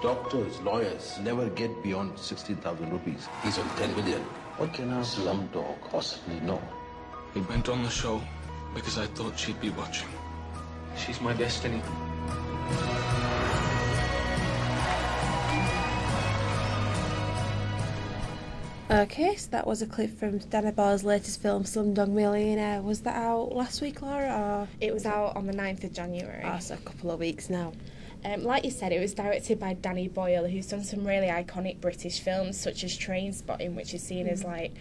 Doctors, lawyers never get beyond 16,000 rupees. He's on 10 million. What can our slumdog possibly know? He went on the show because I thought she'd be watching. She's my destiny. Okay, so that was a clip from Danny Boyle's latest film, Slumdog Millionaire. Was that out last week, Laura? Or? It was out on the 9th of January. Oh, so a couple of weeks now. Like you said, it was directed by Danny Boyle, who's done some really iconic British films, such as Trainspotting, which is seen as like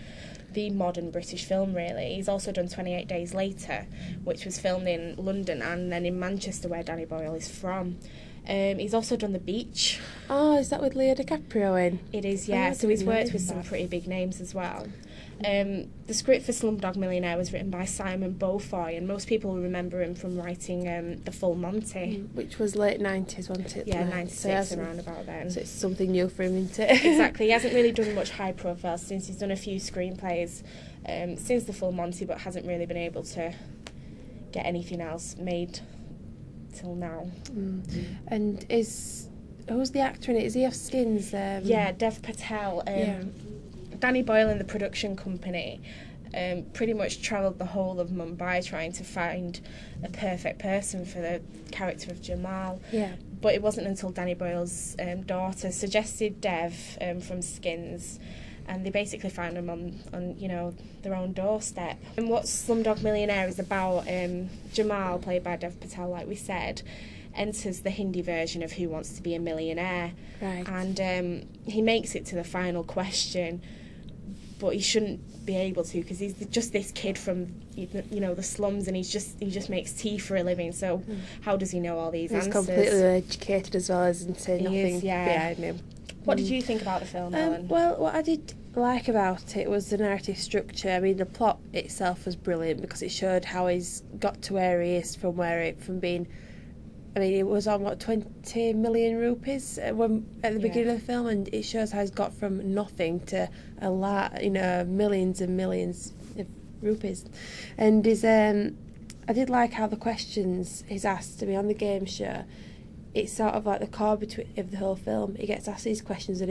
the modern British film, really. He's also done 28 Days Later, which was filmed in London and then in Manchester, where Danny Boyle is from. He's also done The Beach. Oh, is that with Leo DiCaprio in? It is, yeah. So he's worked with some pretty big names as well. The script for Slumdog Millionaire was written by Simon Beaufoy, and most people remember him from writing The Full Monty. Which was late 90s, wasn't it? Yeah, 96, around about then. So it's something new for him, isn't it? Exactly. He hasn't really done much high profile since. He's done a few screenplays since The Full Monty, but hasn't really been able to get anything else made till now. And who's the actor in it? Is he off Skins? Yeah, Dev Patel. Danny Boyle and the production company pretty much travelled the whole of Mumbai trying to find a perfect person for the character of Jamal. Yeah. But it wasn't until Danny Boyle's daughter suggested Dev from Skins, and they basically found him on their own doorstep. And what Slumdog Millionaire is about, Jamal, played by Dev Patel, like we said, enters the Hindi version of Who Wants to Be a Millionaire. Right. And he makes it to the final question, but he shouldn't be able to, because he's just this kid from the slums, and he just makes tea for a living. So how does he know all these answers? He's completely educated as well, isn't he? Nothing behind him. What did you think about the film, Helen? Well, what I did like about it was the narrative structure. I mean, the plot itself was brilliant because it showed how he's got to where he is from being. I mean, it was on, 20 million rupees at the beginning of the film, and it shows how he's got from nothing to a lot, millions and millions of rupees. And I did like how the questions he's asked to be on the game show, it's sort of like the core of the whole film. He gets asked these questions and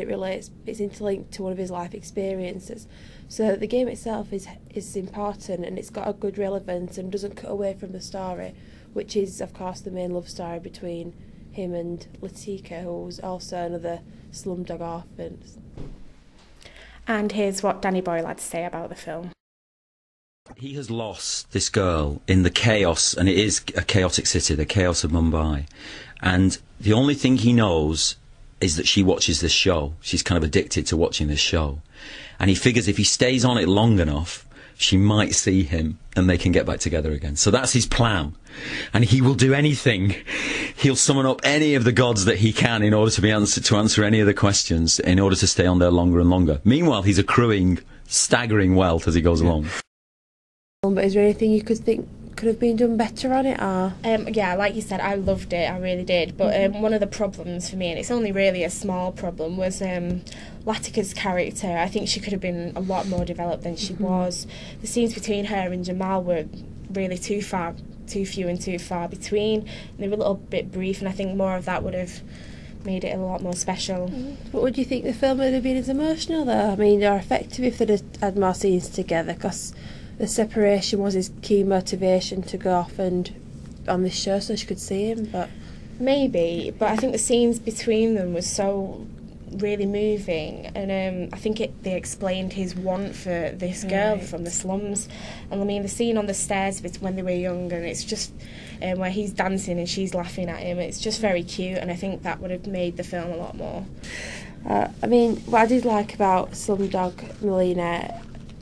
it's interlinked to one of his life experiences. So the game itself is important, and it's got a good relevance and doesn't cut away from the story, which is, of course, the main love story between him and Latika, who's also another slumdog orphan. And here's what Danny Boyle had to say about the film. He has lost this girl in the chaos, and it is a chaotic city, the chaos of Mumbai. And the only thing he knows is that she watches this show. She's kind of addicted to watching this show. And he figures if he stays on it long enough, she might see him and they can get back together again. So that's his plan. And he will do anything. He'll summon up any of the gods that he can in order to answer any of the questions, in order to stay on there longer and longer. Meanwhile, he's accruing staggering wealth as he goes along. But is there anything you could think could have been done better on it? Or yeah, like you said, I loved it, I really did. But one of the problems for me, and it's only really a small problem, was Latika's character. I think she could have been a lot more developed than she was. The scenes between her and Jamal were really too few and too far between. And they were a little bit brief, and I think more of that would have made it a lot more special. But would you think the film would have been as emotional, though? I mean, they're effective if they'd had more scenes together, because the separation was his key motivation to go off and on this show so she could see him. But maybe, but I think the scenes between them was so really moving, and I think they explained his want for this girl from the slums. And I mean, the scene on the stairs when they were young, and it's just where he's dancing and she's laughing at him, it's just very cute, and I think that would have made the film a lot more. I mean, what I did like about Slumdog Millionaire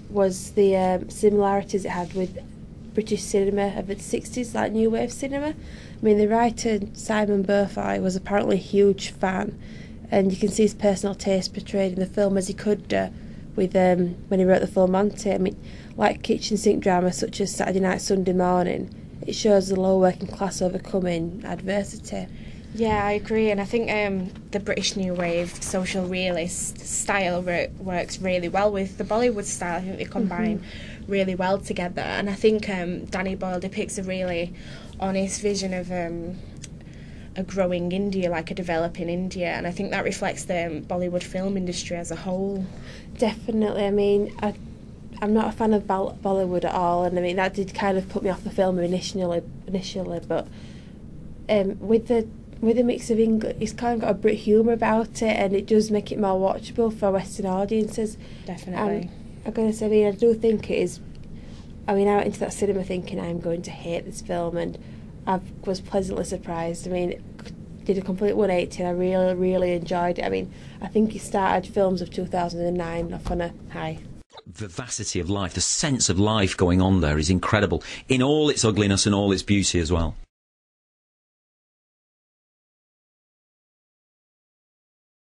was the similarities it had with British cinema of the 60s, like new wave cinema. I mean, the writer Simon Beaufoy was apparently a huge fan, and you can see his personal taste portrayed in the film as he could with when he wrote The Full Monty. I mean, like kitchen sink drama such as Saturday Night, Sunday Morning, it shows the low working class overcoming adversity. Yeah, I agree, and I think the British New Wave social realist style works really well with the Bollywood style. I think they combine really well together, and I think Danny Boyle depicts a really honest vision of a growing India, like a developing India, and I think that reflects the Bollywood film industry as a whole. Definitely. I mean, I'm not a fan of Bollywood at all, and I mean that did kind of put me off the film initially, but with the mix of English, it's kind of got a Brit humour about it, and it does make it more watchable for Western audiences. Definitely. I'm going to say, I mean, I do think it is. I mean, I went into that cinema thinking I'm going to hate this film, and I was pleasantly surprised. I mean, it did a complete 180, and I really, really enjoyed it. I mean, I think it started films of 2009 off on a high. Vivacity of life, the sense of life going on there is incredible in all its ugliness and all its beauty as well.